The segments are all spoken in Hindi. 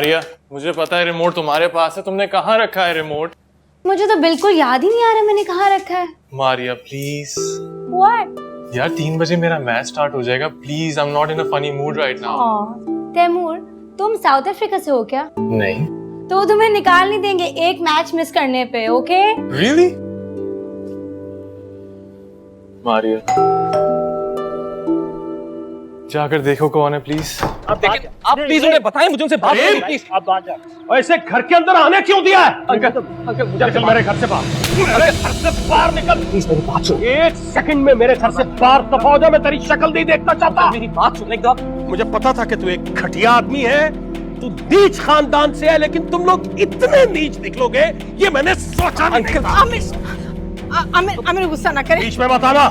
मारिया, मुझे पता है रिमोट तुम्हारे पास है, तुमने कहाँ रखा है रिमोट? मुझे तो बिल्कुल याद ही नहीं आ रहा मैंने कहाँ रखा है। Maria please. What? यार 3 बजे मेरा मैच स्टार्ट हो जाएगा, please. I am not in a funny mood right now. Taimur, तुम साउथ अफ्रीका से हो क्या? नहीं। तो वो तुम्हें निकाल नहीं देंगे एक मैच मिस करने पे, ओके? Really? मारिया जाकर देखो कौन है प्लीज। आप देखिए, आप प्लीज उन्हें बताएं, मुझे उनसे बात करनी है, प्लीज। आप बात जा। और ऐसे घर के अंदर आने क्यों दिया है? अंकल मुझे निकल मेरे घर से बाहर। मेरे घर से बाहर निकल। प्लीज मेरी बात सुन। 1 सेकंड में मेरे घर से बाहर दफा हो जा, मैं तेरी शक्ल नहीं देखना चाहता। मेरी बात सुनने दो। मुझे पता था कि तू एक घटिया आदमी है, तू नीच खानदान से है, लेकिन तुम लोग इतने नीच निकलोगे ये मैंने सोचा नहीं था। आमिर गुस्सा ना करे। बीच में मत आना,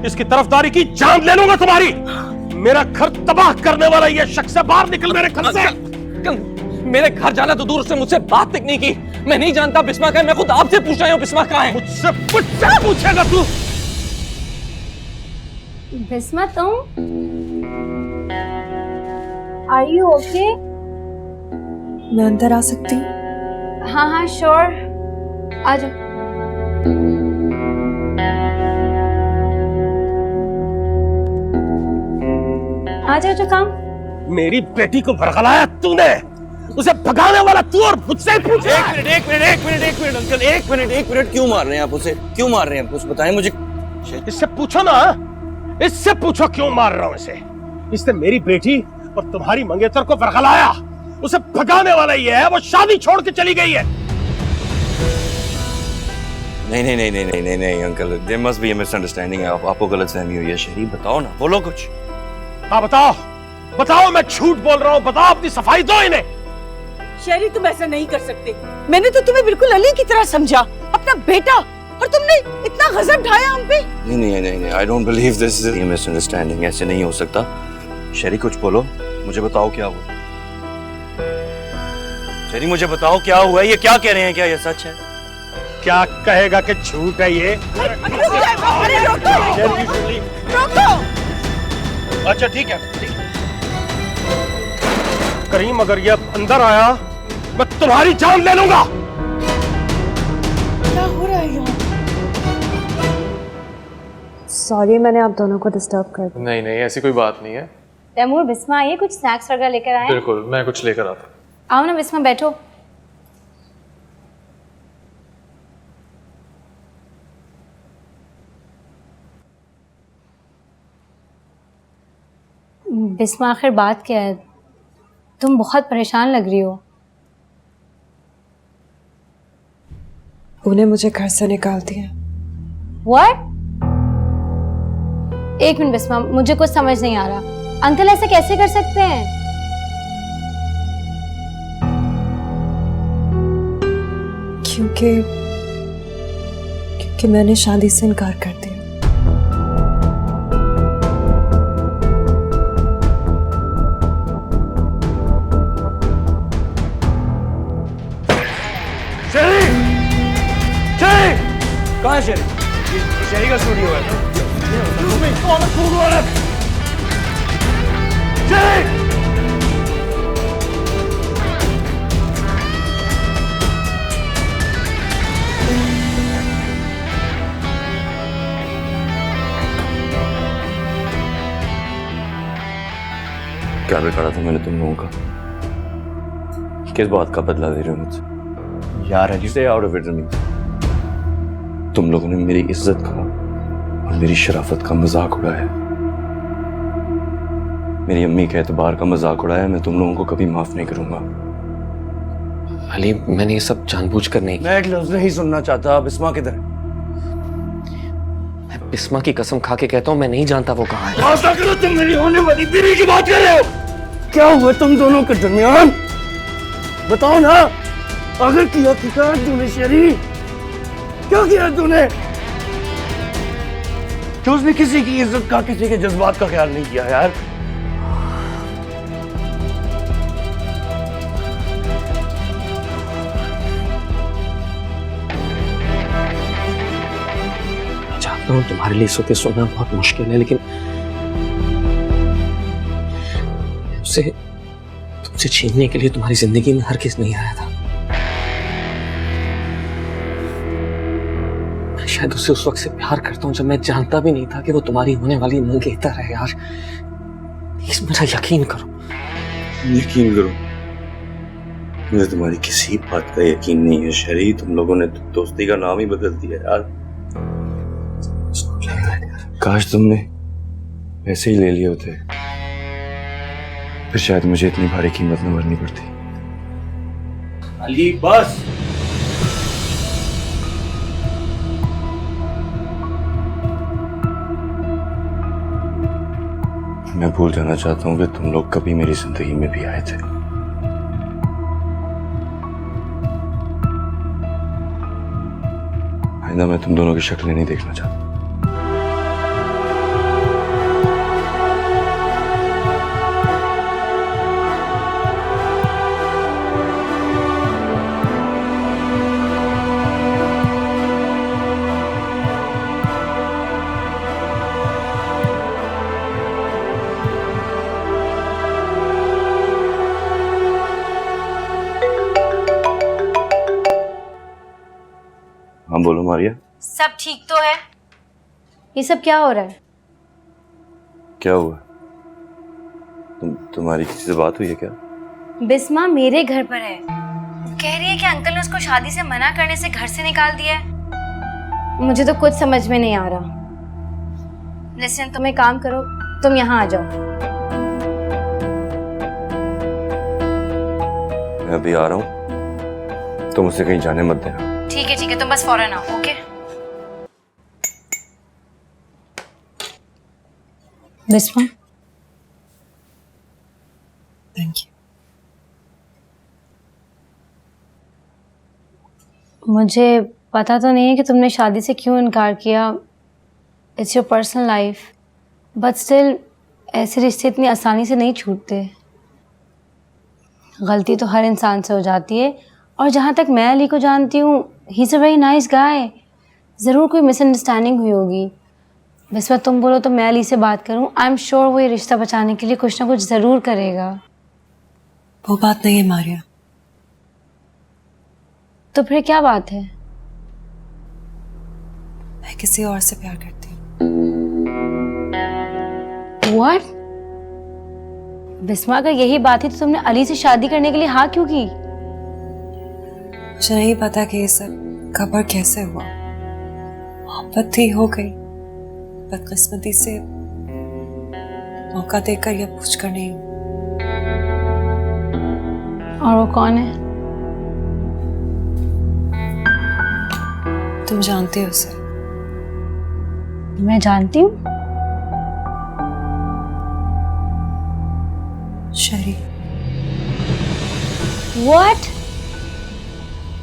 इसकी तरफदारी की जान ले लूंगा तुम्हारी। मेरा घर तबाह करने वाला ये शख्स है, बाहर निकल मेरे घर से। मेरे घर जाना तो दूर, उसने मुझसे बात तक नहीं की। मैं नहीं जानता बिस्मा कहाँ है, मैं खुद आपसे पूछ रहा हूँ बिस्मा कहाँ है। मुझसे पूछेगा तू? बिस्मा तुम? Are you okay? मैं अंदर आ सकती हूँ? हाँ हाँ श्योर, आ जाओ। आ जाओ जो काम। मेरी बेटी को भड़काया तूने, उसे भगाने वाला तू और मुझसे ही पूछ। एक मिनट अंकल, एक मिनट। क्यों मार रहे हैं आप उसे? क्यों मार रहे हैं आप? कुछ बताएं मुझे। इससे पूछो ना, इससे पूछो क्यों मार रहा हूं इसे। इसने मेरी बेटी और तुम्हारी मंगेतर को भड़काया, उसे भगाने वाला ये है, वो शादी छोड़ के चली गई है। नहीं uncle, there must be a misunderstanding. आपको गलतफहमी हुई है। शरीफ बताओ ना, बोलो कुछ। हाँ बताओ, मैं झूठ बोल रहा हूँ, बताओ, अपनी सफाई दो इन्हें। शेरी, तुम ऐसा नहीं कर सकते। मैंने तो तुम्हें बिल्कुल अली की तरह समझा, अपना बेटा, और तुमने इतना गजब ढाया हम पे। नहीं, I don't believe this is a misunderstanding. ऐसे नहीं हो सकता। शेरी कुछ बोलो, मुझे बताओ क्या हुआ। शेरी मुझे बताओ क्या हुआ। ये क्या कह रहे हैं, क्या ये सच है? क्या कहेगा कि झूठ है ये? अरे रोको। अच्छा ठीक है। करीम, अगर ये अंदर आया मैं तुम्हारी जान ले लूंगा। क्या हो रहा है यहाँ? सॉरी मैंने आप दोनों को डिस्टर्ब कर दिया। नहीं ऐसी कोई बात नहीं है। तैमूर, बिस्मा आइए, कुछ स्नैक्स वगैरह लेकर आए। बिल्कुल, मैं कुछ लेकर आता हूँ। आओ ना बिस्मा, बैठो। बिस्मा आखिर बात क्या है? तुम बहुत परेशान लग रही हो। उन्हें मुझे घर से निकाल दिया। What? एक मिनट बिस्मा, मुझे कुछ समझ नहीं आ रहा। अंकल ऐसे कैसे कर सकते हैं? क्योंकि मैंने शादी से इनकार कर दिया। कहाँ है शेरी? शेरी का स्टूडियो है। क्या बिगाड़ा था मैंने तुम लोगों का? किस बात का बदला दे रहे हो मुझसे? यार है जिसे आउट ऑफ इट रनिंग। तुम लोगों ने मेरी इज्जत का और मेरी शराफत का मजाक उड़ाया, मेरी अम्मी के एतबार का मजाक उड़ाया। मैं तुम लोगों को कभी माफ नहीं करूंगा। अली, मैंने ये सब जानबूझकर नहीं किया। मैं एक लफ्ज नहीं सुनना चाहता। बिस्मा किधर है? मैं बिस्मा की कसम खा के कहता हूँ, मैं नहीं जानता वो कहाँ है। आशा करो तुम मेरी होने वाली बीवी की बात कर रहे हो। क्या हुआ तुम दोनों के दरमियान? बताओ ना, आखिर किया क्या तूने शेरी? क्या किया तूने? क्यों उसने किसी की इज्जत का, किसी के जज्बात का ख्याल नहीं किया यार? जानता हूँ तुम्हारे लिए सोते सोना बहुत मुश्किल है, लेकिन उसे मुझसे छीनने के लिए तुम्हारी जिंदगी में हर किस नहीं आया था। मैं शायद उससे उस वक्त से प्यार करता हूँ जब मैं जानता भी नहीं था कि वो तुम्हारी होने वाली मंगेतर है। यार प्लीज मेरा यकीन करो। यकीन करो? मुझे तुम्हारी किसी बात का यकीन नहीं है शरी। तुम लोगों ने दोस्ती का नाम ही बदल दिया यार। काश तुमने ऐसे ही ले लिए होते, फिर शायद मुझे इतनी भारी कीमत न भरनी पड़ती। अली बस। मैं भूल जाना चाहता हूँ कि तुम लोग कभी मेरी जिंदगी में भी आए थे। आइंदा मैं तुम दोनों की शक्लें नहीं देखना चाहता। हाँ बोलो मारिया। सब ठीक तो है? ये सब क्या हो रहा है? क्या हुआ? तुम्हारी किसी से बात हुई है क्या? बिस्मा मेरे घर पर है, कह रही है कि अंकल ने उसको शादी से मना करने से घर से निकाल दिया है। मुझे तो कुछ समझ में नहीं आ रहा। लिसन, तुम एक काम करो, तुम यहाँ आ जाओ। मैं अभी आ रहा हूँ, तुम उसे कहीं जाने मत देना। ठीक है, तुम बस फौरन आओ। ओके बिस्मा। Thank you. मुझे पता तो नहीं है कि तुमने शादी से क्यों इनकार किया। It's your personal life, but still ऐसे रिश्ते इतनी आसानी से नहीं छूटते। गलती तो हर इंसान से हो जाती है, और जहाँ तक मैं अली को जानती हूँ, he is a very nice guy. ज़रूर कोई मिसअंडरस्टैंडिंग हुई होगी। बिस्मा तुम बोलो तो मैं अली से बात करूँ। आई एम श्योर वो ये रिश्ता बचाने के लिए कुछ ना कुछ ज़रूर करेगा। वो बात नहीं है मारिया। तो फिर क्या बात है? मैं किसी और से प्यार करती हूँ। What? बिस्मा अगर यही बात है तो तुमने अली से शादी करने के लिए हाँ क्यों की? मुझे नहीं पता कि ये सब कब और कैसे हुआ। मोहब्बत थी, हो गई। बदकिस्मती से मौका देकर या पूछ कर नहीं। और वो कौन है? तुम जानते हो उसे। मैं जानती हूँ। शरी। What?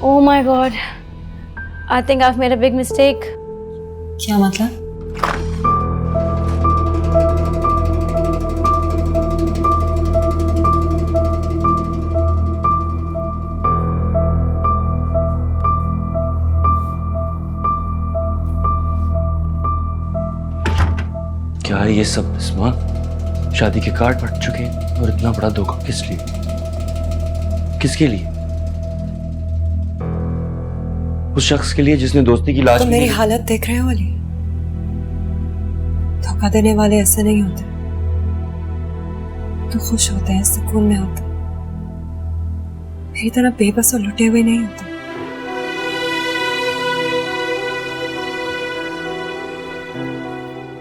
Oh my God. I think I've made a big mistake. क्या मतलब? क्या है ये सब बिस्मा? शादी के कार्ड फट चुके हैं और इतना बड़ा धोखा किस लिए? किसके लिए? उस शख्स के लिए जिसने दोस्ती की लाज तुम मेरी हालत देख रहे हो अली? धोखा देने वाले ऐसे नहीं होते। तो खुश होते हैं, सुकून में होते हैं। मेरी तरह बेबस और लुटे हुए नहीं होते।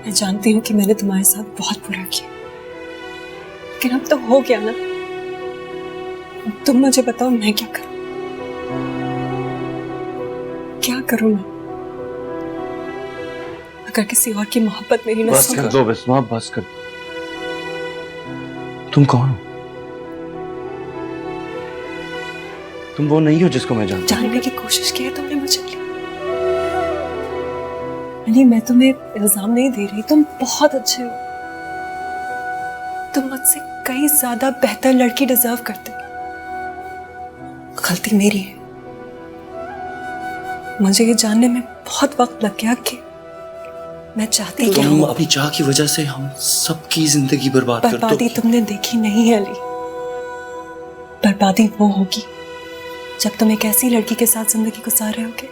मैं जानती हूँ कि मैंने तुम्हारे साथ बहुत बुरा किया, लेकिन अब तो हो गया ना। तुम मुझे बताओ मैं क्या करूं? क्या करूं मैं? अगर किसी और की मोहब्बत मेरी बस नसों कर दो बिस्मा, बस कर दो। तुम कौन हो? तुम वो नहीं हो जिसको मैं जानता हूं। जानने की कोशिश की है तुमने मुझे अली। मैं तुम्हें इल्जाम नहीं दे रही, तुम बहुत अच्छे हो। तुम मुझसे कई ज्यादा बेहतर लड़की डिजर्व करते। गलती मेरी है। मुझे ये जानने में बहुत वक्त लग गया कि मैं चाहती कि तुम अपनी चाह की वजह से हम सबकी जिंदगी बर्बाद कर दो। बर्बादी तुमने देखी नहीं है अली। बर्बादी वो होगी जब तुम एक ऐसी लड़की के साथ जिंदगी गुजार रहे होगे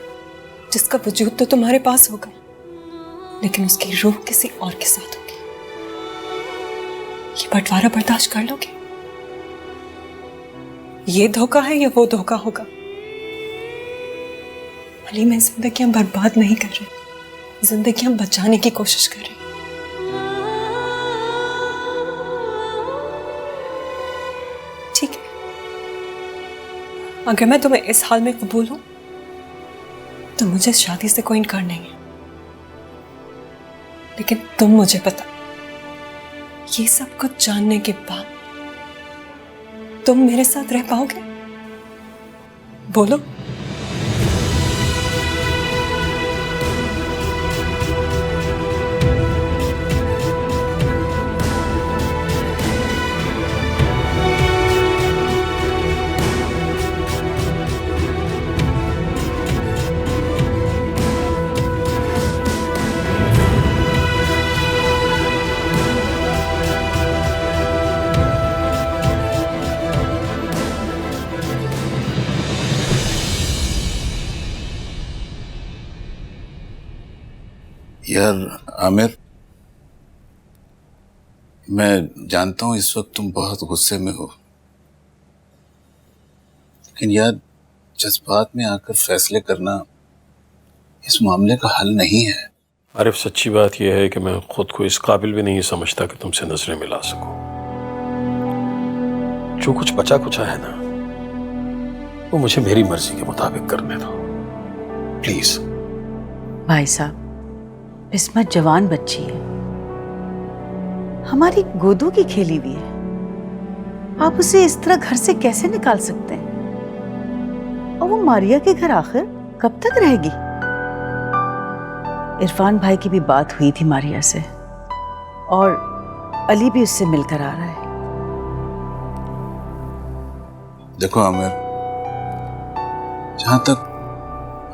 जिसका वजूद तो तुम्हारे पास होगा, लेकिन उसकी रूह किसी और के साथ होगी। ये बंटवारा बर्दाश्त कर लोगे? ये धोखा है या वो धोखा होगा? अली, मैं जिंदगियां बर्बाद नहीं कर रही, जिंदगियां बचाने की कोशिश कर रही। ठीक है, अगर मैं तुम्हें इस हाल में कबूल हूं तो मुझे इस शादी से कोई इनकार नहीं है, लेकिन तुम मुझे बता, ये सब कुछ जानने के बाद तुम मेरे साथ रह पाओगे? बोलो। यार आमिर, मैं जानता हूं इस वक्त तुम बहुत गुस्से में हो, लेकिन यार जज्बात में आकर फैसले करना इस मामले का हल नहीं है। आरिफ, सच्ची बात यह है कि मैं खुद को इस काबिल भी नहीं समझता कि तुमसे नजरें मिला सकूं। जो कुछ बचा कुचा है ना, वो मुझे मेरी मर्जी के मुताबिक करने दो प्लीज। भाई साहब, बिस्मत जवान बच्ची है, हमारी गोदों की खेली हुई है, आप उसे इस तरह घर से कैसे निकाल सकते हैं? और वो मारिया के घर आखिर कब तक रहेगी? इरफान भाई की भी बात हुई थी मारिया से, और अली भी उससे मिलकर आ रहा है। देखो आमिर, जहां तक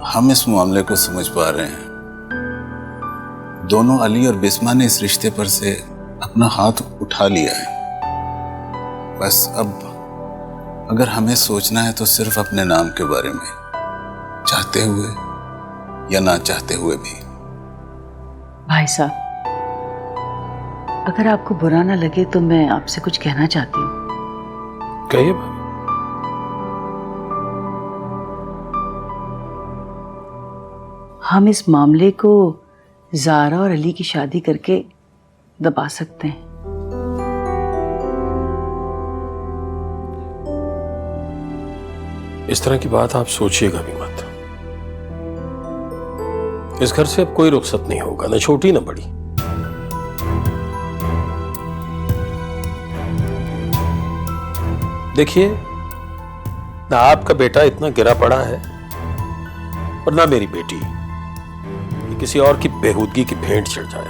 हम इस मामले को समझ पा रहे हैं, दोनों अली और बिस्मा ने इस रिश्ते पर से अपना हाथ उठा लिया है। बस अब अगर हमें सोचना है तो सिर्फ अपने नाम के बारे में, चाहते हुए या ना चाहते हुए भी। भाई साहब, अगर आपको बुरा ना लगे तो मैं आपसे कुछ कहना चाहती हूँ। कहिए भाभी। हम इस मामले को ज़ारा और अली की शादी करके दबा सकते हैं। इस तरह की बात आप सोचिएगा भी मत। इस घर से अब कोई रुखसत नहीं होगा, न छोटी न बड़ी। देखिए, ना आपका बेटा इतना गिरा पड़ा है और ना मेरी बेटी किसी और की बेहूदगी की भेंट चढ़ जाए।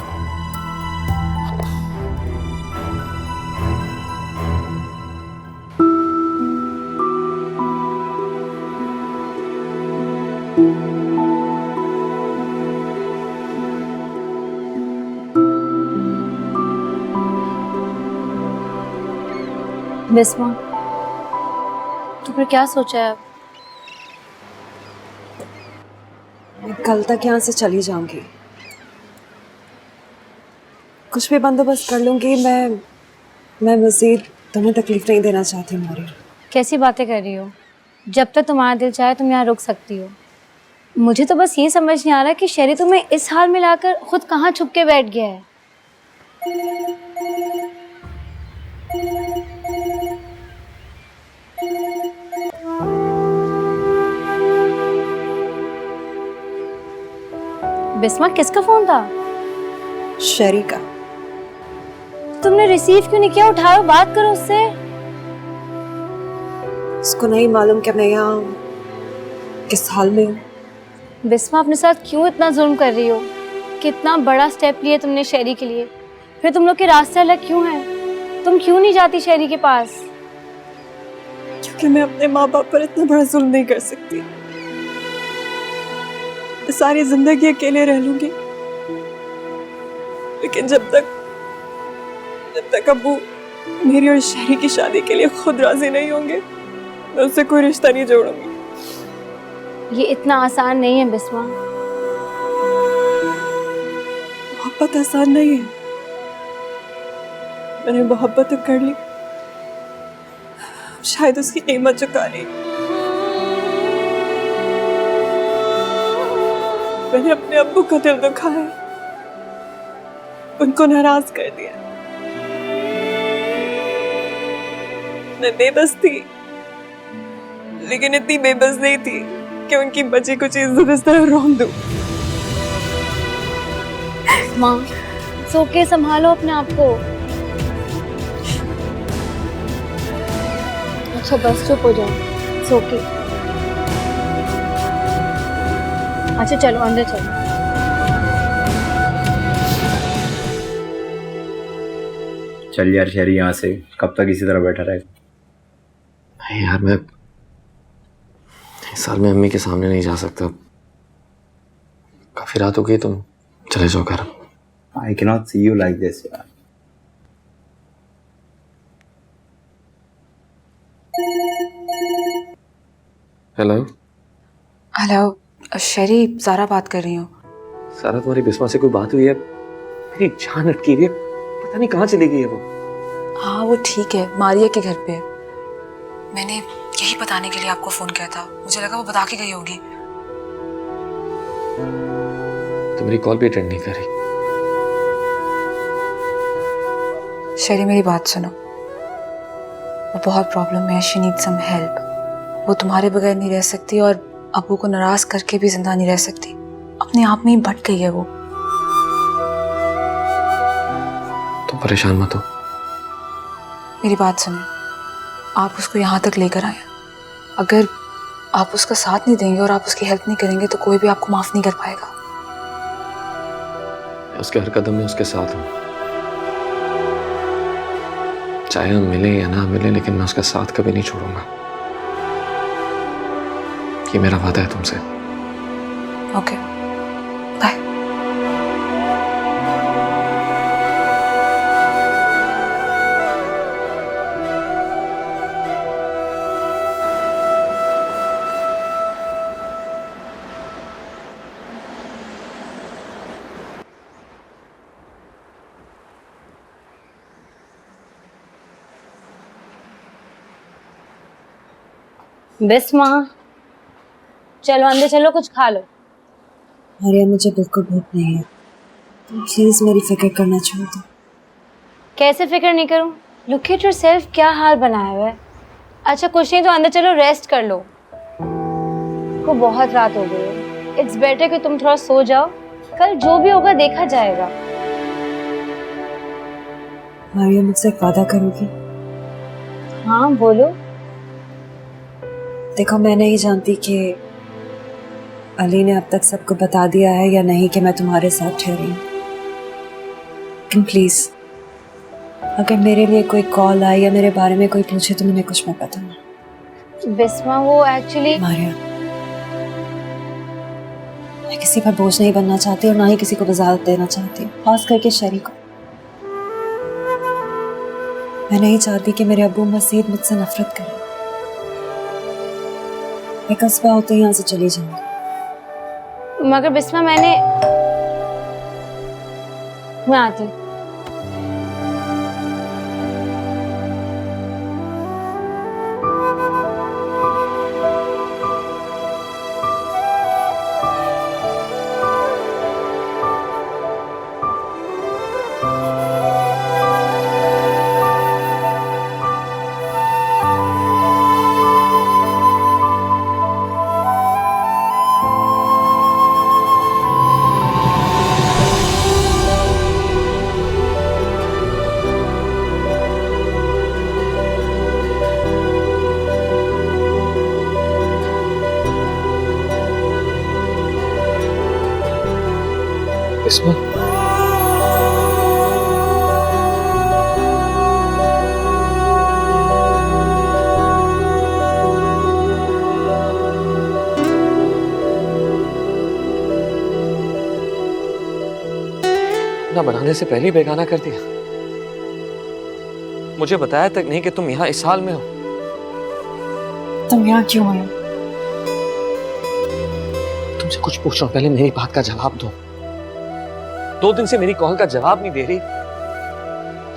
बिस्मा, तो फिर क्या सोचा है अब? मैं कल तक यहाँ से चली जाऊंगी, कुछ भी बंदोबस्त कर लूंगी। मैं मज़ीद तुम्हें तकलीफ नहीं देना चाहती मारिया। कैसी बातें कर रही हो? जब तक तुम्हारा दिल चाहे तुम यहाँ रुक सकती हो। मुझे तो बस ये समझ नहीं आ रहा कि शहरी तुम्हें इस हाल में लाकर खुद कहाँ छुप के बैठ गया है। बिस्मा, किसका फोन था? शहरी का। तुमने रिसीव क्यों नहीं किया? उठाओ, बात करो उससे। उसको नहीं मालूम कि मैं यहाँ किस हाल में हूँ। बिस्मा, अपने साथ क्यों इतना जुल्म कर रही हो? कितना बड़ा स्टेप लिया तुमने शहरी के लिए, फिर तुम लोग के रास्ते अलग क्यों हैं? तुम क्यों नहीं जाती शहरी के पास? क्योंकि मैं अपने माँ बाप पर इतना बड़ा जुल्म नहीं कर सकती। सारी जिंदगी अकेले रह लूंगी, लेकिन जब तक अब्बू मेरी और शहरी की शादी के लिए खुद राजी नहीं होंगे, मैं उससे कोई रिश्ता नहीं जोड़ूंगी। ये इतना आसान नहीं है बिस्मा। मोहब्बत आसान नहीं है। मैंने मोहब्बत तो कर ली, शायद उसकी कीमत चुका रही। मैंने अपने अब्बू का दिल दुखाया, उनको नाराज कर दिया। मैं बेबस थी, लेकिन इतनी बेबस नहीं थी कि उनकी बची कुछ इज्जत इस तरह रोन दूं। माँ सो के संभालो अपने आप को। अच्छा बस चुप हो जाओ, सो के। अच्छा चलो अंदर चलो। चल यार शहरी, यहाँ से कब तक इसी तरह बैठा रहेगा? नहीं यार, मैं इस साल में अम्मी के सामने नहीं जा सकता। काफी रात हो गई, तुम चले जाओ घर। I can not see you like this यार। हेलो हेलो शरी, ज़ारा बात कर रही हूँ। सारा, तुम्हारी बिस्मा से कोई बात हुई है? मेरी जान अटकी हुई है, पता नहीं कहाँ चली गई है वो। हाँ वो ठीक है, मारिया के घर पे है। मैंने यही बताने के लिए आपको फ़ोन किया था, मुझे लगा वो बता के गई होगी। तो मेरी कॉल भी अटेंड नहीं कर रही। शरी मेरी बात सुनो, वो बहुत प्रॉब्लम है, शी नीड सम हेल्प। वो तुम्हारे बगैर नहीं रह सकती और अब्बू को नाराज करके भी जिंदा नहीं रह सकती। अपने आप में ही भटक गई है वो। तुम परेशान मत हो। मेरी बात सुने, आप उसको यहाँ तक लेकर आए। अगर आप उसका साथ नहीं देंगे और आप उसकी हेल्प नहीं करेंगे तो कोई भी आपको माफ नहीं कर पाएगा। उसके हर कदम में उसके साथ हूँ, चाहे हम मिले या ना मिले, लेकिन मैं उसका साथ कभी नहीं छोड़ूंगा। ये मेरा वादा है तुमसे। Okay bye. बिस्मा चलो अंदर चलो, कुछ खा लो। मारिया मुझे बिल्कुल भूख नहीं है, तुम प्लीज मेरी फिक्र करना छोड़ दो। कैसे फिक्र नहीं करूं? लुक एट योरसेल्फ, क्या हाल बनाया हुआ है। अच्छा कुछ नहीं तो अंदर चलो, रेस्ट कर लो। को बहुत रात हो गई है, इट्स बेटर कि तुम थोड़ा सो जाओ, कल जो भी होगा देखा जाएगा। मारिया मुझसे एक वादा करोगी? हाँ बोलो। देखो मैं नहीं जानती कि अली ने अब तक सबको बता दिया है या नहीं कि मैं तुम्हारे साथ ठहरी हूँ, लेकिन प्लीज अगर मेरे लिए कोई कॉल आए या मेरे बारे में कोई पूछे तो मुझे कुछ मत बताना। बिस्मा वो एक्चुअली मारिया, मैं किसी पर बोझ नहीं बनना चाहती और ना ही किसी को वजारत देना चाहती हूँ, खास करके शरी को। मैं नहीं चाहती कि मेरे अब्बू मजीद मुझसे नफरत करें। मैं कस्बा होते ही यहाँ से चली जाऊंगी। मगर बिस्मा मैं आती हूँ। बिस्मा ना बनाने से पहले ही बेगाना कर दिया। मुझे बताया तक नहीं कि तुम यहाँ इस हाल में हो। तुम यहाँ क्यों आए? तुमसे कुछ पूछ रहा हूं, पहले मेरी बात का जवाब दो। 2 दिन से मेरी कॉल का जवाब नहीं दे रही।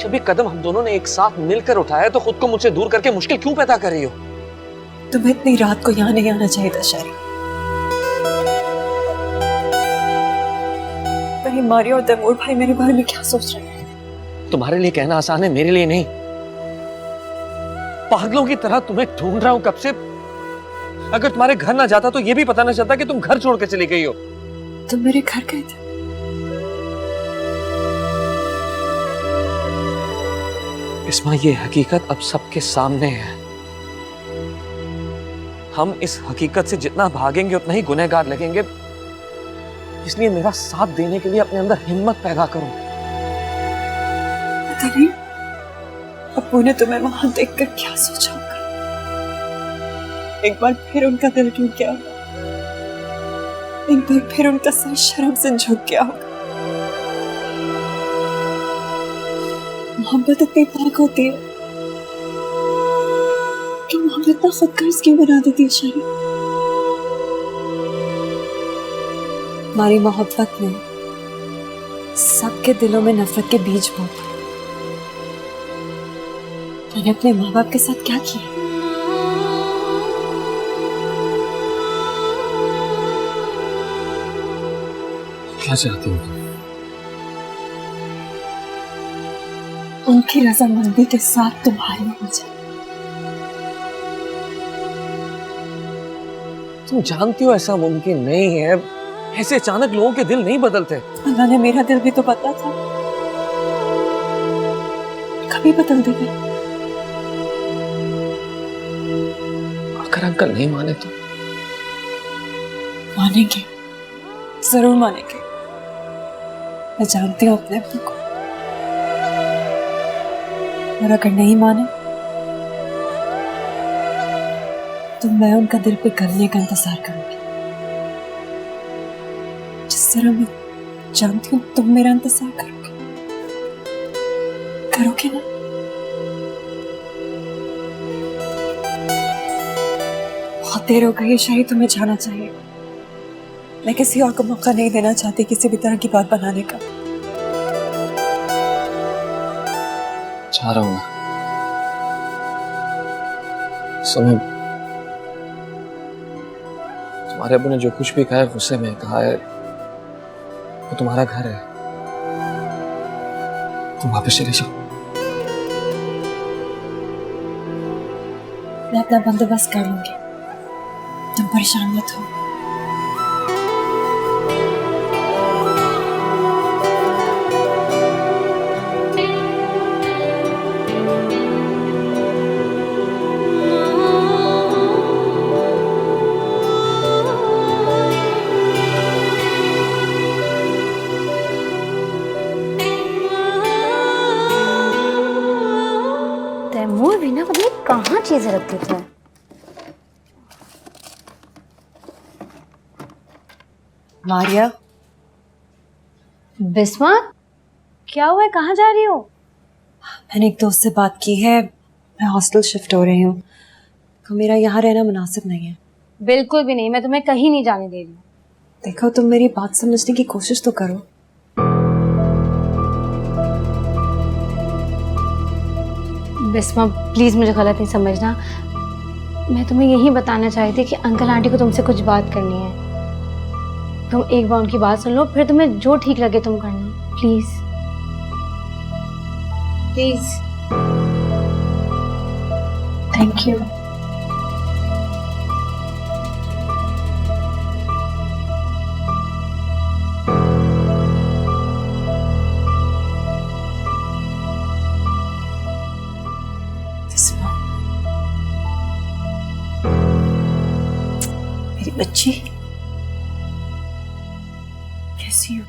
जब ये कदम हम दोनों ने एक साथ मिलकर उठाया तो खुद को मुझसे दूर करके मुश्किल क्यों पैदा कर रही हो? तुम्हें इतनी रात को यहाँ नहीं आना चाहिए था शहरी। मेरी मारी और तैमूर भाई मेरे बारे में क्या सोच रहे हैं? तुम्हारे लिए कहना आसान है, मेरे लिए नहीं। पागलों की तरह तुम्हें ढूंढ रहा हूं कब से। अगर तुम्हारे घर ना जाता तो ये भी पता ना चलता कि तुम घर छोड़ के चली गई हो। तुम मेरे घर गए थे? बिस्मा, ये हकीकत अब सबके सामने है। हम इस हकीकत से जितना भागेंगे उतना ही गुनहगार लगेंगे। इसलिए मेरा साथ देने के लिए अपने अंदर हिम्मत पैदा करो। पता नहीं अप्पू ने तुम्हें वहां देखकर क्या सोचा होगा। एक बार फिर उनका दिल टूट गया होगा। एक बार फिर उनका सर शर्म से झुक गया होगा। मोहब्बत इतनी पाक होती है कि मोहब्बत ना खुद गर्ज क्यों बना देती है शरी? हमारी मोहब्बत ने सबके दिलों में नफरत के बीज बो दिए। मैंने अपने माँ बाप के साथ क्या किया? क्या चाहती हो तुम? उनकी रजामंदी के साथ तुम्हारी हो जाए। तुम जानती हो ऐसा मुमकिन नहीं है। ऐसे अचानक लोगों के दिल नहीं बदलते। अल्लाह ने मेरा दिल भी तो बदला था, कभी बदल देगा। अगर अंकल नहीं माने तो? मानेंगे, जरूर मानेंगे। मैं जानती हूँ अपने अब्बू को। और अगर नहीं माने तो मैं उनका दिल पे करने का इंतजार करूंगी। जिस तरह मैं जानती हूँ तुम मेरा इंतजार करोगे। करोगे ना? बहुत देर हो गई है शरी, तुम्हें जाना चाहिए। मैं किसी और को मौका नहीं देना चाहती किसी भी तरह की बात बनाने का। चाह रहा हूं मैं। समय तुम्हारे अब्बू ने जो कुछ भी कहा है गुस्से में कहा है, वो तुम्हारा घर है। तुम वापस चले जाओ। मैं अपना बंदोबस्त कर लूंगी, तुम परेशान मत हो। तैमूर भी ना पता नहीं कहाँ चीजें रखते थे। मारिया, बिस्मा, क्या हुआ है? कहाँ जा रही हो? मैंने एक दोस्त से बात की है, मैं हॉस्टल शिफ्ट हो रही हूँ तो मेरा यहाँ रहना मुनासिब नहीं है। बिल्कुल भी नहीं, मैं तुम्हें कहीं नहीं जाने दे रही। देखो, तुम मेरी बात समझने की कोशिश तो करो। बिस्मा प्लीज मुझे गलत नहीं समझना। मैं तुम्हें यही बताना चाहती थी कि अंकल आंटी को तुमसे कुछ बात करनी है। तुम एक बार उनकी बात सुन लो, फिर तुम्हें जो ठीक लगे तुम करना। Please please. Thank you. मेरी बच्ची कैसी हो?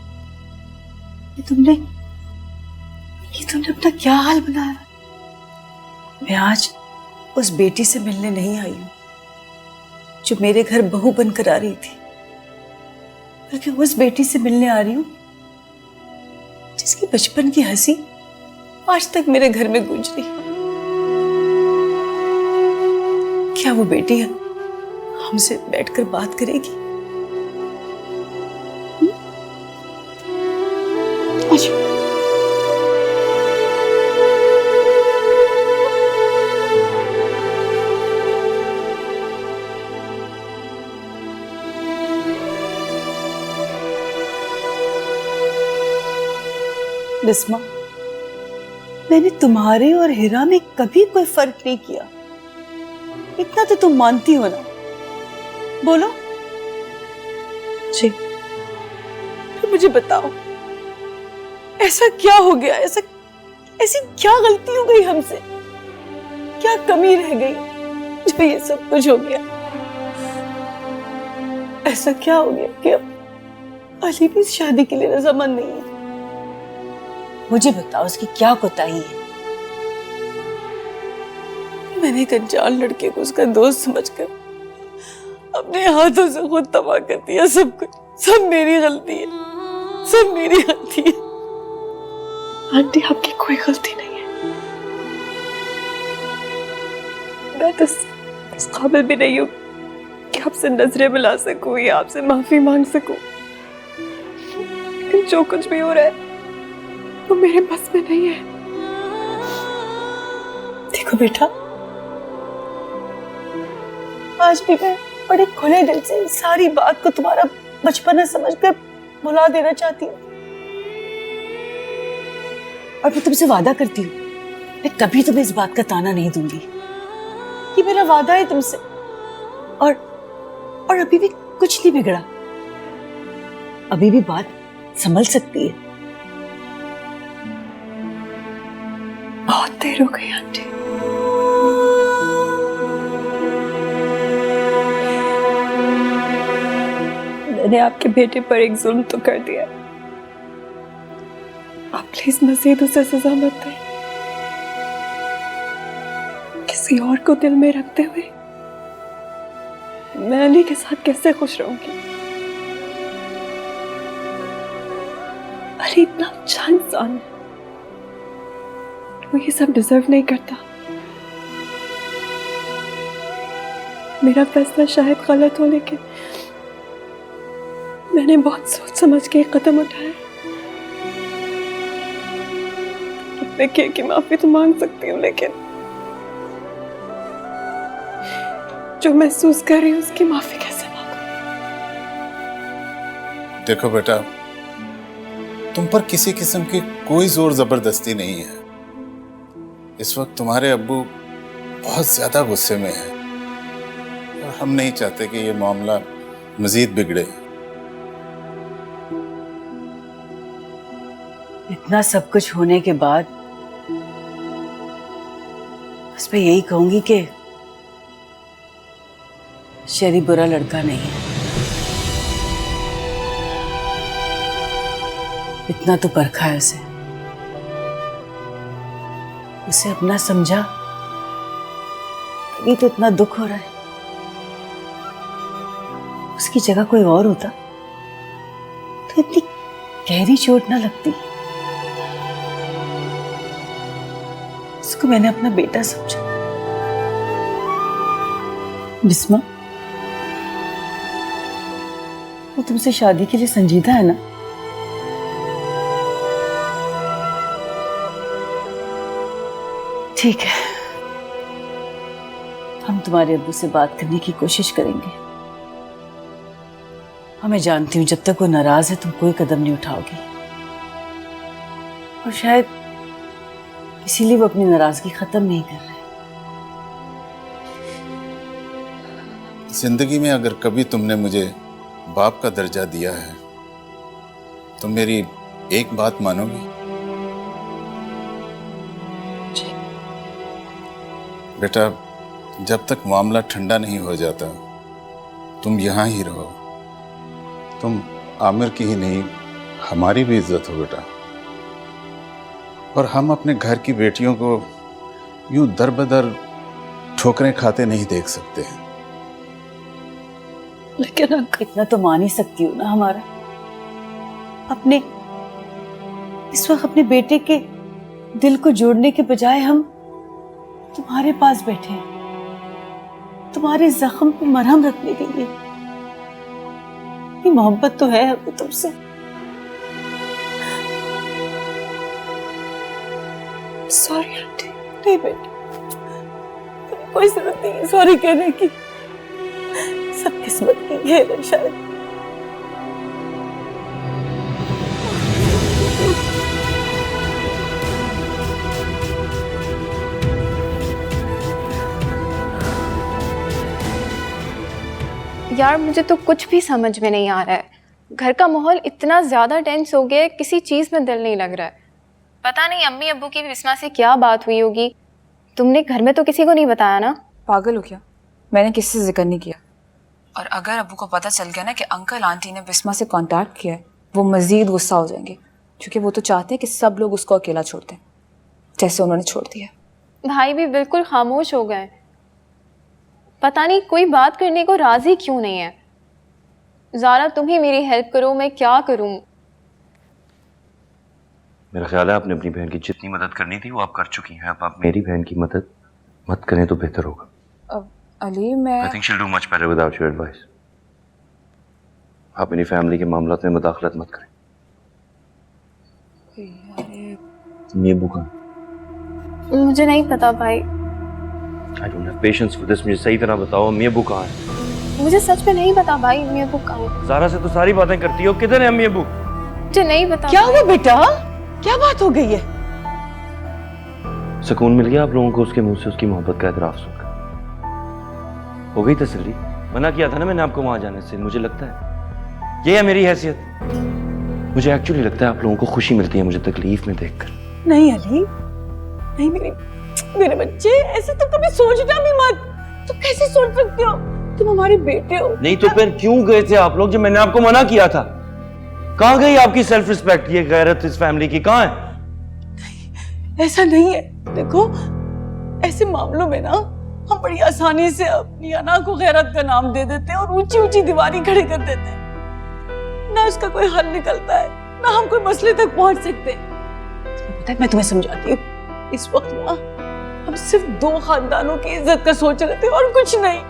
ये तुमने अपना क्या हाल बनाया? मैं आज उस बेटी से मिलने नहीं आई हूं जो मेरे घर बहू बनकर आ रही थी, बल्कि उस बेटी से मिलने आ रही हूं जिसकी बचपन की हंसी आज तक मेरे घर में गूंज रही। क्या वो बेटी है हमसे बैठकर बात करेगी? अच्छा। बिस्मा, मैंने तुम्हारे और हिरा में कभी कोई फर्क नहीं किया, इतना तो तुम मानती हो ना? बोलो। जी। तो मुझे बताओ, ऐसा क्या हो गया? ऐसी क्या गलती हो गई हमसे? क्या कमी रह गई जो ये सब कुछ हो गया? ऐसा क्या हो गया कि अब अली भी इस शादी के लिए रजामंद नहीं है? मुझे बताओ, उसकी क्या कोताही है? मैंने एक अनजान लड़के को उसका दोस्त समझकर अपने हाथों से खुद तबाह कर दिया। सब कुछ, सब मेरी गलती है, सब मेरी गलती है। आंटी, आपकी कोई गलती नहीं है। मैं तो इस काबिल भी नहीं हूँ कि आपसे नजरें मिला सकूं या आपसे माफी मांग सकूं। लेकिन जो कुछ भी हो रहा है वो मेरे बस में नहीं है। देखो बेटा, आज भी मैं बड़े खुले दिल से सारी बात को तुम्हारा बचपना समझकर भुला देना चाहती हूँ, और मैं तुमसे वादा करती हूँ मैं कभी तुम्हें इस बात का ताना नहीं दूंगी। ये मेरा वादा है तुमसे। और अभी भी कुछ नहीं बिगड़ा, अभी भी बात संभल सकती है। बहुत देर हो गई आंटी। मैंने आपके बेटे पर एक जुल्म तो कर दिया, आप प्लीज मजीद उसे सजा मत दें। किसी और को दिल में रखते हुए मैं अली के साथ कैसे खुश रहूंगी? अली इतना अच्छा इंसान है, वो ये सब डिजर्व नहीं करता। मेरा फैसला शायद गलत हो, लेकिन मैंने बहुत सोच समझ के एक कदम उठाया। अपने किए की माफी तो मांग सकती हूँ, लेकिन जो महसूस कर रही हूँ उसकी माफी कैसे मांगूं? देखो बेटा, तुम पर किसी किस्म की कोई जोर जबरदस्ती नहीं है। इस वक्त तुम्हारे अब्बू बहुत ज्यादा गुस्से में हैं और हम नहीं चाहते कि ये मामला मजीद बिगड़े। इतना सब कुछ होने के बाद बस मैं यही कहूंगी कि शेरी बुरा लड़का नहीं है। इतना तो परखा है उसे अपना समझा, तभी तो इतना दुख हो रहा है। उसकी जगह कोई और होता तो इतनी गहरी चोट ना लगती। उसको मैंने अपना बेटा समझा। बिस्मा, वो तुमसे शादी के लिए संजीदा है ना? ठीक है, हम तुम्हारे अब्बू से बात करने की कोशिश करेंगे। हाँ, मैं जानती हूँ जब तक वो नाराज है तुम कोई कदम नहीं उठाओगी, और शायद इसीलिए वो अपनी नाराजगी खत्म नहीं कर रहे। जिंदगी में अगर कभी तुमने मुझे बाप का दर्जा दिया है तो मेरी एक बात मानोगी? बेटा, जब तक मामला ठंडा नहीं हो जाता तुम यहाँ ही रहो। तुम आमिर की ही नहीं, हमारी भी इज्जत हो बेटा। और हम अपने घर की बेटियों को यूं दर बदर ठोकरें खाते नहीं देख सकते हैं। लेकिन इतना तो मान ही सकती हूँ ना हमारा। अपने इस वक्त अपने बेटे के दिल को जोड़ने के बजाय हम तुम्हारे पास बैठे हैं। तुम्हारे जख्म पे मरहम रखने के लिए। ये मोहब्बत तो है हमें तुमसे। Sorry aunty. नहीं बेटी, तुम्हें कोई जरूरत नहीं है सॉरी कहने की। सब किस्मत की खेल है शायद। यार मुझे तो कुछ भी समझ में नहीं आ रहा है। घर का माहौल इतना ज़्यादा टेंस हो गया है, किसी चीज़ में दिल नहीं लग रहा है। पता नहीं अम्मी अब्बू की बिस्मा से क्या बात हुई होगी। तुमने घर में तो किसी को नहीं बताया ना? पागल हो क्या? मैंने किसी से जिक्र नहीं किया। और अगर अब्बू को पता चल गया ना कि अंकल आंटी ने बिस्मा से कांटेक्ट किया है, वो मज़ीद गुस्सा हो जाएंगे, क्योंकि वो तो चाहते हैं कि सब लोग उसको अकेला छोड़ दें, जैसे उन्होंने छोड़ दिया। भाई भी बिल्कुल खामोश हो गए। पता नहीं कोई बात करने को राजी क्यों नहीं है। ज़ारा तुम ही मेरी हेल्प करो, मैं क्या करूं? मेरा ख्याल है आपने अपनी बहन की जितनी मदद करनी थी वो आप कर चुकी हैं। अब आप मेरी बहन की मदद मत करें तो बेहतर होगा। अब अली मैं I think she will do much better without your advice. आप मेरी फैमिली के मामलों में मुदाखलत मत करें। ये बुक मुझे नहीं पता भाई। I don't have patience for this. मुझे सही तरह बताओ अम्मी अब्बू कहाँ है? मुझे सच में नहीं पता भाई, अम्मी अब्बू कहाँ हैं? ज़ारा से तो सारी बातें करती हो, किधर है अम्मी अब्बू? मुझे नहीं पता। क्या हुआ बेटा? क्या बात हो गई है? सुकून मिल गया आप लोगों को उसके मुंह से उसकी मोहब्बत का एतराफ सुनकर? हो गई तसल्ली? मना किया था ना मैंने आपको वहां जाने से। मुझे लगता है ये है मेरी हैसियत। मुझे एक्चुअली लगता है आप लोगों को खुशी मिलती है मुझे तकलीफ में देखकर। नहीं अली, नहीं मेरे बच्चे, ऐसे तो कभी सोचना भी मत। तुम कैसे सोच सकते हो? तुम हमारे बेटे हो। नहीं तो फिर क्यों गए थे आप लोग जब मैंने आपको मना किया था? कहां गई आपकी सेल्फ रिस्पेक्ट, ये गैरत इस फैमिली की कहां है? ऐसा नहीं है। देखो ऐसे मामलों में ना हम बड़ी आसानी से अपनी अना को गैरत का नाम दे देते हैं और ऊंची ऊंची दीवारें खड़ी कर देते हैं। ना उसका कोई हल निकलता है, ना हम कोई मसले तक पहुंच सकते। तुम्हें पता है, मैं तुम्हें समझाती हूँ। इस वक्त ना हम सिर्फ 2 खानदानों की इज्जत का सोच रहे थे और कुछ नहीं।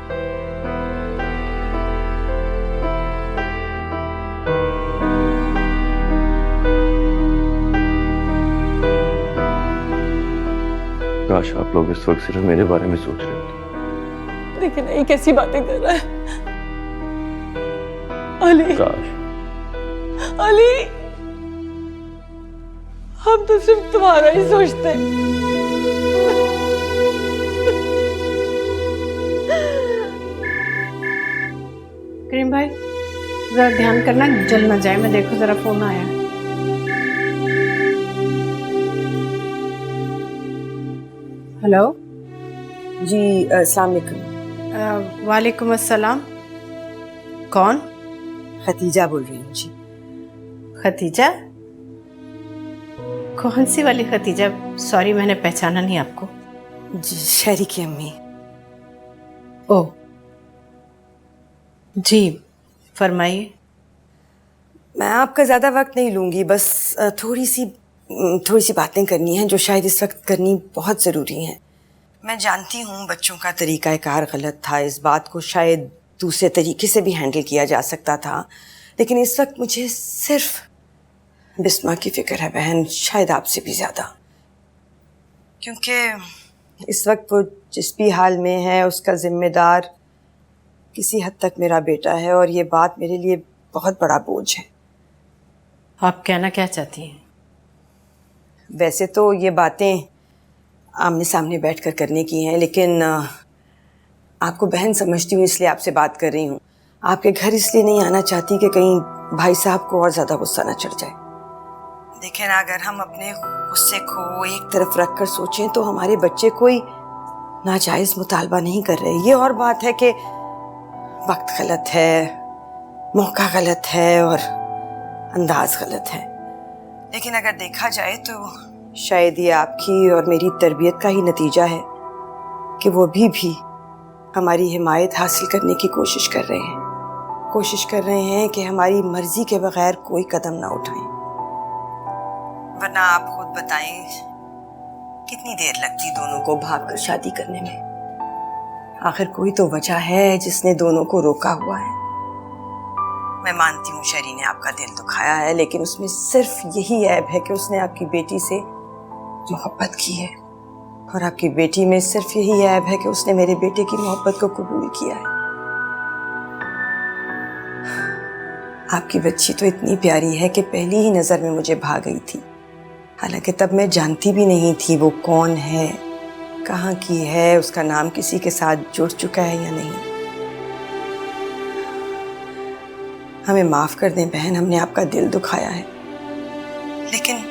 काश आप लोग इस वक्त सिर्फ मेरे बारे में सोच रहे होते। लेकिन ये कैसी बातें कर रहा है अली? काश। अली, हम तो सिर्फ तुम्हारा ही सोचते हैं। करीम भाई जरा ध्यान करना, जल ना जाए। मैं देखो जरा फोन आया। हेलो जी अस्सलाम वालेकुम। वालेकुम अस्सलाम। कौन? खतीजा बोल रही हूँ जी। खतीजा? कौन सी वाली खतीजा? सॉरी मैंने पहचाना नहीं आपको। जी शहरी की अम्मी। ओह जी फरमाइए। मैं आपका ज़्यादा वक्त नहीं लूँगी, बस थोड़ी सी बातें करनी हैं जो शायद इस वक्त करनी बहुत ज़रूरी हैं। मैं जानती हूँ बच्चों का तरीक़ाकार गलत था, इस बात को शायद दूसरे तरीके से भी हैंडल किया जा सकता था, लेकिन इस वक्त मुझे सिर्फ बिस्मा की फ़िक्र है बहन, शायद आपसे भी ज़्यादा। क्योंकि इस वक्त वो जिस भी हाल में है उसका ज़िम्मेदार किसी हद तक मेरा बेटा है और ये बात मेरे लिए बहुत बड़ा बोझ है। आप कहना क्या चाहती हैं? वैसे तो ये बातें आमने सामने बैठकर करने की हैं, लेकिन आपको बहन समझती हूँ इसलिए आपसे बात कर रही हूँ। आपके घर इसलिए नहीं आना चाहती कि कहीं भाई साहब को और ज़्यादा गुस्सा ना चढ़ जाए। देखें ना, अगर हम अपने गुस्से को एक तरफ रख कर सोचें तो हमारे बच्चे कोई नाजायज़ मुतालबा नहीं कर रहे। ये और बात है कि वक्त गलत है, मौका गलत है और अंदाज गलत है, लेकिन अगर देखा जाए तो शायद ये आपकी और मेरी तरबियत का ही नतीजा है कि वो भी हमारी हिमायत हासिल करने की कोशिश कर रहे हैं कि हमारी मर्जी के बगैर कोई कदम ना उठाएं। वरना आप खुद बताएं कितनी देर लगती दोनों को भागकर शादी करने में। आखिर कोई तो वजह है जिसने दोनों को रोका हुआ है। मैं मानती हूँ शरी ने आपका दिल दुखाया है, लेकिन उसमें सिर्फ यही ऐब है कि उसने आपकी बेटी से मोहब्बत की है, और आपकी बेटी में सिर्फ यही ऐब है कि उसने मेरे बेटे की मोहब्बत को कबूल किया है। आपकी बच्ची तो इतनी प्यारी है कि पहली ही नजर में मुझे भा गई थी, हालांकि तब मैं जानती भी नहीं थी वो कौन है, कहाँ की है, उसका नाम किसी के साथ जुड़ चुका है या नहीं। हमें माफ कर दें बहन, हमने आपका दिल दुखाया है, लेकिन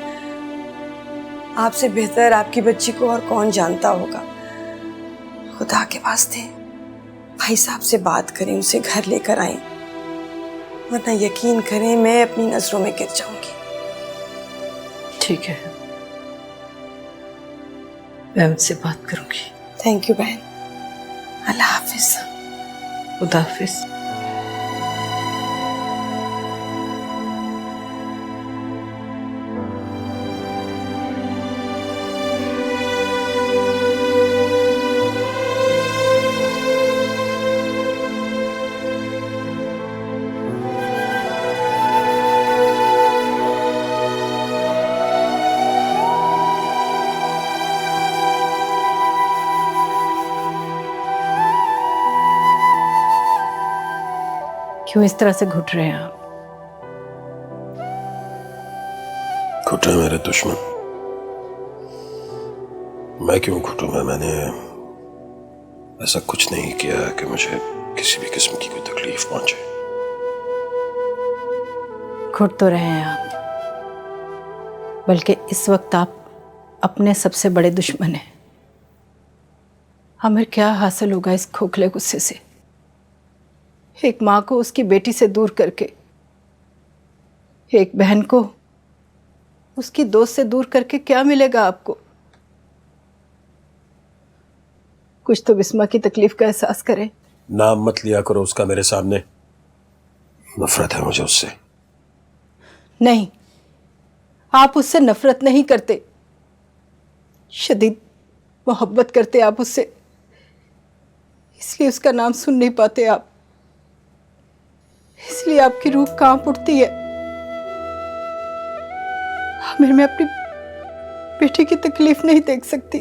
आपसे बेहतर आपकी बच्ची को और कौन जानता होगा। खुदा के वास्ते भाई साहब से बात करें, उसे घर लेकर आएं, वरना यकीन करें मैं अपनी नजरों में गिर जाऊंगी। ठीक है, मैं उनसे बात करूंगी। थैंक यू बहन, अल्लाह हाफिज। खुदा हाफिज। क्यों इस तरह से घुट रहे हैं आप? घुटे मेरे दुश्मन, मैं क्यों घुटूंगा? मैंने ऐसा कुछ नहीं किया है कि मुझे किसी भी किस्म की कोई तकलीफ पहुंचे। घुट तो रहे हैं आप, बल्कि इस वक्त आप अपने सबसे बड़े दुश्मन हैं। हमें क्या हासिल होगा इस खोखले गुस्से से? एक माँ को उसकी बेटी से दूर करके, एक बहन को उसकी दोस्त से दूर करके क्या मिलेगा आपको? कुछ तो बिस्मा की तकलीफ का एहसास करें। नाम मत लिया करो उसका मेरे सामने, नफरत है मुझे उससे। नहीं, आप उससे नफरत नहीं करते, शदीद मोहब्बत करते आप उससे, इसलिए उसका नाम सुन नहीं पाते आप, इसलिए आपकी रूह कांप उठती है। आमिर, मैं अपनी बेटी की तकलीफ नहीं देख सकती,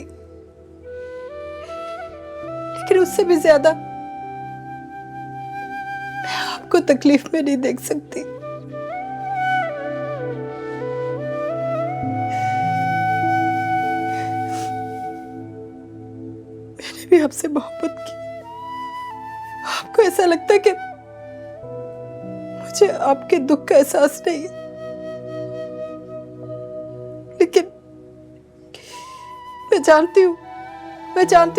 लेकिन उससे भी ज्यादा मैं आपको तकलीफ में नहीं देख सकती। मैंने भी आपसे मोहब्बत की। आपको ऐसा लगता है कि मुझे आपके दुख का एहसास नहीं है, लेकिन मैं जानती हूँ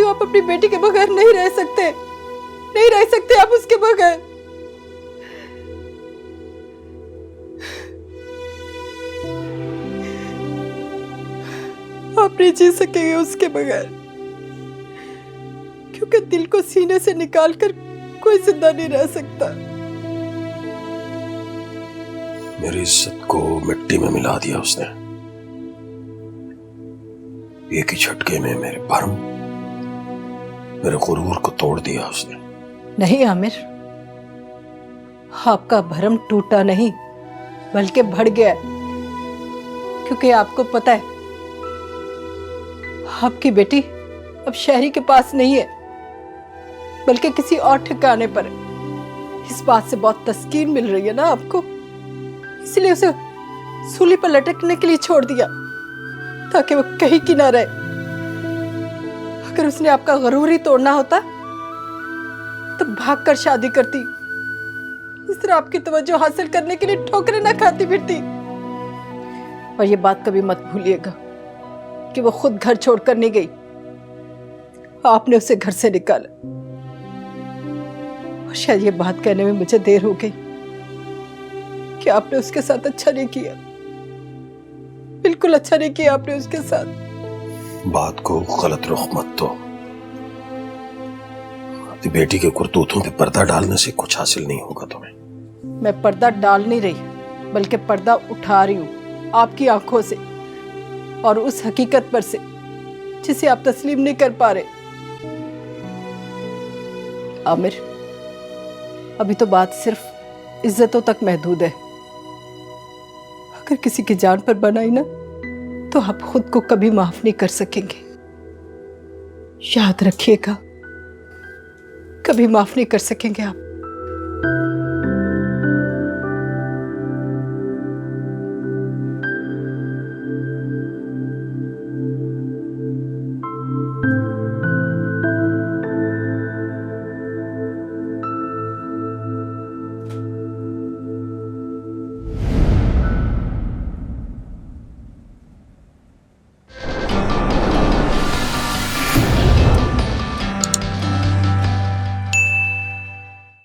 आप अपनी बेटी के बगैर नहीं रह सकते आप उसके बगैर। आप नहीं जी सकेंगे उसके बगैर, क्योंकि दिल को सीने से निकालकर कोई जिंदा नहीं रह सकता। मेरी इज्जत को मिट्टी में मिला दिया उसने, एक ही झटके में मेरे भरम, मेरे गुरूर को तोड़ दिया उसने। नहीं आमिर, आपका भरम टूटा नहीं बल्कि बढ़ गया, क्योंकि आपको पता है आपकी बेटी अब शहरी के पास नहीं है, बल्कि किसी और ठिकाने पर है। इस बात से बहुत तस्कीन मिल रही है ना आपको, इसलिए उसे सूली पर लटकने के लिए छोड़ दिया ताकि वो कहीं की ना रहे। अगर उसने आपका गरूर ही तोड़ना होता तो भागकर शादी करती, इस तरह आपकी तवज्जो हासिल करने के लिए ठोकरें ना खाती फिरती। और ये बात कभी मत भूलिएगा कि वो खुद घर छोड़कर नहीं गई, आपने उसे घर से निकाला। और शायद ये बात कहने में मुझे देर हो गई कि आपने उसके साथ अच्छा नहीं किया, बिल्कुल अच्छा नहीं किया आपने उसके साथ। बात को गलत रुख मत दो, अपनी बेटी के करतूतों पे पर्दा डालने से कुछ हासिल नहीं होगा तुम्हें। मैं पर्दा डाल नहीं रही, बल्कि पर्दा उठा रही हूँ आपकी आंखों से और उस हकीकत पर से जिसे आप तस्लीम नहीं कर पा रहे। आमिर, अभी तो बात सिर्फ इज्जतों तक महदूद है। अगर किसी की जान पर बनाई ना तो आप खुद को कभी माफ नहीं कर सकेंगे। याद रखिएगा, कभी माफ नहीं कर सकेंगे आप।